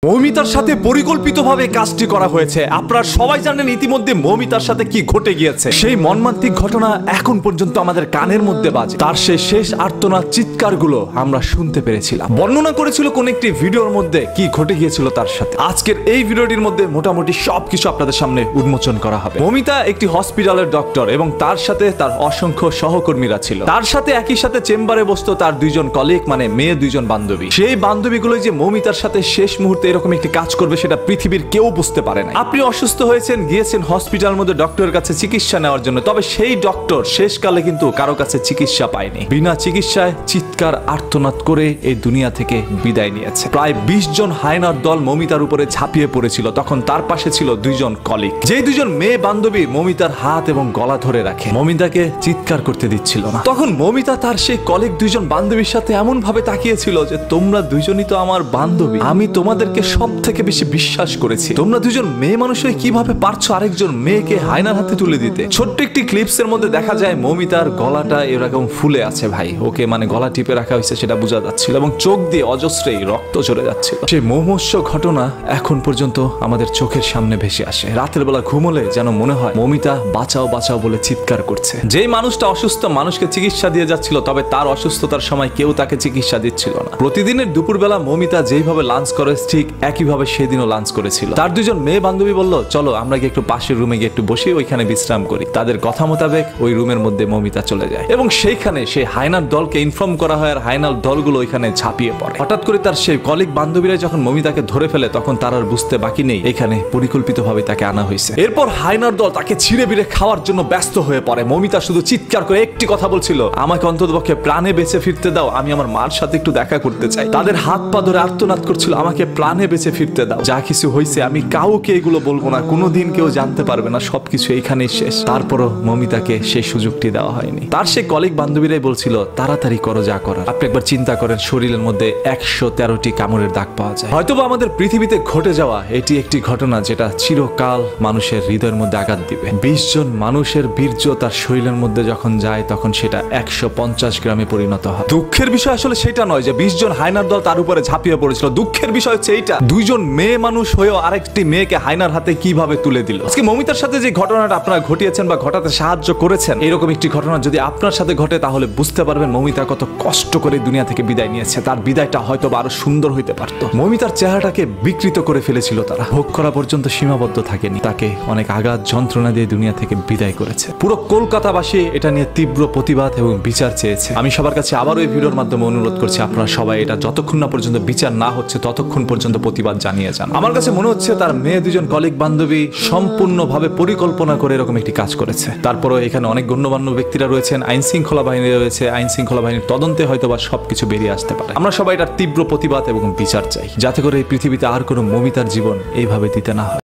মৌমিতার সাথে পরিকল্পিতভাবে কাজটি করা হয়েছে। আপনারা সবাই জানেন ইতিমধ্যে মৌমিতার সাথে কি ঘটে গিয়েছে। সেই মর্মান্তিক ঘটনা এখন পর্যন্ত আমাদের কানের মধ্যে বাজে। তার সেই শেষ আর্তনাদ চিৎকারগুলো আমরা শুনতে পেরেছিলাম। বর্ণনা করেছিল কোন একটি ভিডিওর মধ্যে কি ঘটে গিয়েছিল তার সাথে। আজকের এই ভিডিওটির মধ্যে মোটামুটি সবকিছু আপনাদের সামনে উন্মোচন করা হবে। মৌমিতা একটি হসপিটালের ডক্টর এবং তার সাথে তার অসংখ্য সহকর্মীরা ছিল। তার সাথে একই সাথে চেম্বারে বসতো তার দুইজন কলিগ, মানে মেয়ে দুইজন বান্ধবী। সেই বান্ধবীগুলো যে মৌমিতার সাথে শেষ মুহূর্তে এরকম একটি কাজ করবে সেটা পৃথিবীর কেউ বুঝতে পারে না। আপনি অসুস্থ হয়েছেন, গিয়েছেন হসপিটালের মধ্যে ডক্টরের কাছে চিকিৎসা নেওয়ার জন্য, তবে সেই ডক্টর শেষকালে কিন্তু কারো কাছে চিকিৎসা পায়নি। বিনা চিকিৎসায় চিৎকার আর্তনাদ করে এই দুনিয়া থেকে বিদায় নিয়েছে। প্রায় 20 জন হায়নার দল মৌমিতার উপরে ঝাঁপিয়ে পড়েছিল। তখন তার পাশে ছিল দুইজন কলিগ, যে দুইজন মেয়ে বান্ধবী মৌমিতার হাত এবং গলা ধরে রাখে, মৌমিতাকে চিৎকার করতে দিচ্ছিল না। তখন মৌমিতা তার সেই কলিগ দুইজন বান্ধবীর সাথে এমন ভাবে তাকিয়েছিল যে তোমরা দুইজনই তো আমার বান্ধবী, আমি তোমাদেরকে সব থেকে বেশি বিশ্বাস করেছি। তোমরা দুজন মেয়ে মানুষ হয়ে কিভাবে পারছো আরেকজন মেয়েকে হায়নার হাতে তুলে দিতে। ছোট্ট একটি ক্লিপস এর মধ্যে দেখা যায় মৌমিতার গলাটা এরকম ফুলে আছে ভাই, ওকে মানে গলা টিপে রাখা হয়েছে সেটা বোঝা যাচ্ছিল এবং চোখ দিয়ে অজস্রেই রক্ত ঝরে যাচ্ছিল। সেই মুমূর্ষ ঘটনা এখন পর্যন্ত আমাদের চোখের সামনে ভেসে আসে। রাতের বেলা ঘুমোলে যেন মনে হয় মৌমিতা বাঁচাও বাঁচাও বলে চিৎকার করছে। যেই মানুষটা অসুস্থ মানুষকে চিকিৎসা দিয়ে যাচ্ছিল, তবে তার অসুস্থতার সময় কেউ তাকে চিকিৎসা দিচ্ছিল না। প্রতিদিনের দুপুরবেলা মৌমিতা যেইভাবে লাঞ্চ করে ঠিক একইভাবে সেদিনও লাঞ্চ করেছিল। তার দুজন মেয়ে বান্ধবী বলল চলো আমরা গিয়ে একটু পাশের রুমে গিয়ে একটু বসে ওইখানে বিশ্রাম করি। তাদের কথা মোতাবেক ওই রুমের মধ্যে মৌমিতা চলে যায় এবং সেইখানে সেই হায়নার দলকে ইনফর্ম করা হয় আর হায়নার দলগুলো ওইখানে ঝাঁপিয়ে পড়ে। হঠাৎ করে তার সেই কলিগ বান্ধবীরা যখন মৌমিতাকে ধরে ফেলে তখন তার আর বুঝতে বাকি নেই এখানে পরিকল্পিতভাবে তাকে আনা হয়েছে। এরপর হায়নার দল তাকে ছিঁড়ে বিড়ে খাওয়ার জন্য ব্যস্ত হয়ে পড়ে। মৌমিতা শুধু চিৎকার করে একটি কথা বলছিল, আমাকে অন্ততপক্ষে প্রাণে বেঁচে ফিরতে দাও, আমি আমার মার সাথে একটু দেখা করতে চাই। তাদের হাত পা ধরে আর্তনাদ করছিল, আমাকে প্রাণে বেঁচে ফিরতে দাও, যা কিছু হয়েছে আমি কাউকে এগুলো বলবো না, কোনোদিন কেউ জানতে পারবে না, সবকিছু এইখানেই শেষ। তারপরও মৌমিতাকে সেই সুযোগটি দেওয়া হয়নি। তার সে কলিগ বান্ধবীরাই বলছিল তাড়াতাড়ি করো যা করার। আপনি একবার চিন্তা করেন শরীরের মধ্যে 113টি কামড়ের দাগ পাওয়া যায়। হয়তোবা আমাদের পৃথিবীতে ঘটে যাওয়া এটি একটি ঘটনা যেটা চিরকাল মানুষের হৃদয়ের মধ্যে আঘাত দিবে। 20 জন মানুষের বীর্য তার শরীরের মধ্যে যখন যায় তখন সেটা 150 গ্রামে পরিণত হয়। দুঃখের বিষয় আসলে সেটা নয় যে 20 জন হায়নার দল তার উপরে ঝাঁপিয়ে পড়েছিল। দুঃখের বিষয় হচ্ছে এইটা, দুইজন মেয়ে মানুষ হয়েও আরেকটি মেয়েকে হায়নার হাতে কিভাবে তুলে দিল। আজকে মৌমিতার সাথে যে ঘটনাটা আপনারা ঘটিয়েছেন বা ঘটাতে সাহায্য করেছেন, এরকম একটি ঘটনা যদি আপনার সাথে ঘটে তাহলে বুঝতে পারবেন মৌমিতা কত কষ্ট করে দুনিয়া থেকে বিদায় নিয়েছে। তার বিদায়টা হয়তো আরো সুন্দর হইতে পারত। মৌমিতার চেহারাটাকে বিকৃত করে ফেলেছিল তারা, ভোগ করা পর্যন্ত সীমাবদ্ধ থাকেনি। তাকে অনেক আঘাত যন্ত্রণা দিয়ে দুনিয়া থেকে বিদায় করেছে। পুরো কলকাতাবাসী এটা নিয়ে তীব্র প্রতিবাদ এবং বিচার চেয়েছে। আমি সবার কাছে আবারও এই ভিডিওর মাধ্যমে অনুরোধ করছি আপনারা সবাই এটা যতক্ষণ না পর্যন্ত বিচার না হচ্ছে ততক্ষণ পর্যন্ত প্রতিবাদ জানিয়ে যান। আমার কাছে মনে হচ্ছে তার মেয়ে দুজন কলিগ বান্ধবী সম্পূর্ণভাবে পরিকল্পনা করে এরকম একটি কাজ করেছে। তারপরও এখানে অনেক গণ্যমান্য ব্যক্তিরা রয়েছেন, আইন শৃঙ্খলা বাহিনী রয়েছে, আইন শৃঙ্খলা বাহিনীর তদন্তে হয়তো বা সবকিছু বেরিয়ে আসতে পারে। আমরা সবাই এটার তীব্র প্রতিবাদ এবং বিচার চাই, যাতে করে এই পৃথিবীতে আর কোনো মৌমিতার জীবন এইভাবে দিতে না হয়।